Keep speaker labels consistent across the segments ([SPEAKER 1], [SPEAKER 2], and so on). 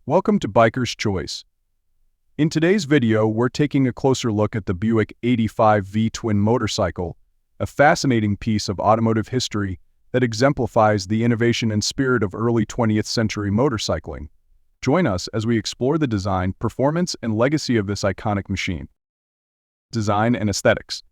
[SPEAKER 1] Welcome to Biker's Choice. In today's video, we're taking a closer look at the Buick 85 V-twin motorcycle, a fascinating piece of automotive history that exemplifies the innovation and spirit of early 20th century motorcycling. Join us as we explore the design, performance, and legacy of this iconic machine. Design and aesthetics.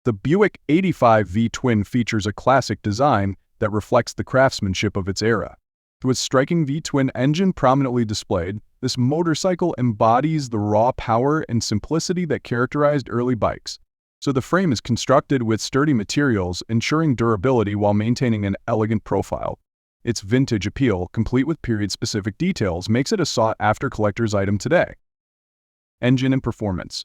[SPEAKER 1] The Buick 85 V-twin features a classic design that reflects the craftsmanship of its era. With its striking V-twin engine prominently displayed, this motorcycle embodies the raw power and simplicity that characterized early bikes. So the frame is constructed with sturdy materials, ensuring durability while maintaining an elegant profile. Its vintage appeal, complete with period-specific details, makes it a sought-after collector's item today. Engine and performance.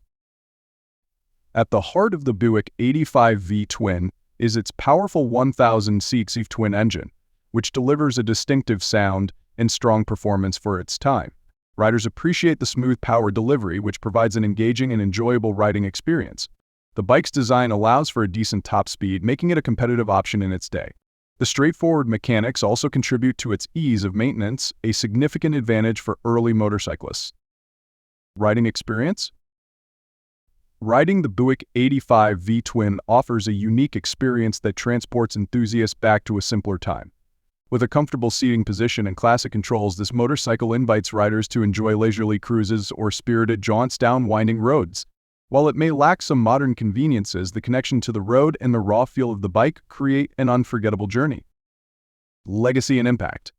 [SPEAKER 1] At the heart of the Buick 85 V-twin is its powerful 1,000cc twin engine, which delivers a distinctive sound and strong performance for its time. Riders appreciate the smooth power delivery, which provides an engaging and enjoyable riding experience. The bike's design allows for a decent top speed, making it a competitive option in its day. The straightforward mechanics also contribute to its ease of maintenance, a significant advantage for early motorcyclists. Riding experience. Riding the Buick 85 V-twin offers a unique experience that transports enthusiasts back to a simpler time. With a comfortable seating position and classic controls, this motorcycle invites riders to enjoy leisurely cruises or spirited jaunts down winding roads. While it may lack some modern conveniences, the connection to the road and the raw feel of the bike create an unforgettable journey. Legacy and impact.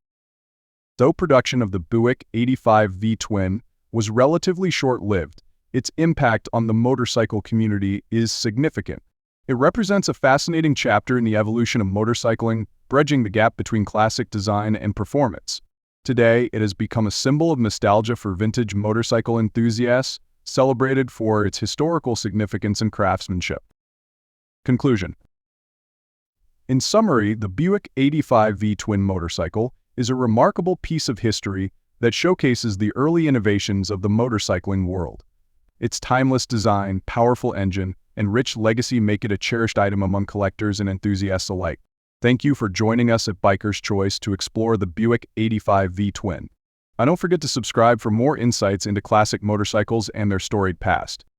[SPEAKER 1] Though production of the Buick 85 V-twin was relatively short-lived, its impact on the motorcycle community is significant. It represents a fascinating chapter in the evolution of motorcycling, bridging the gap between classic design and performance. Today, it has become a symbol of nostalgia for vintage motorcycle enthusiasts, celebrated for its historical significance and craftsmanship. Conclusion. In summary, the Buick 85 V-twin motorcycle is a remarkable piece of history that showcases the early innovations of the motorcycling world. Its timeless design, powerful engine, and rich legacy make it a cherished item among collectors and enthusiasts alike. Thank you for joining us at Biker's Choice to explore the Buick 85 V-twin. And don't forget to subscribe for more insights into classic motorcycles and their storied past.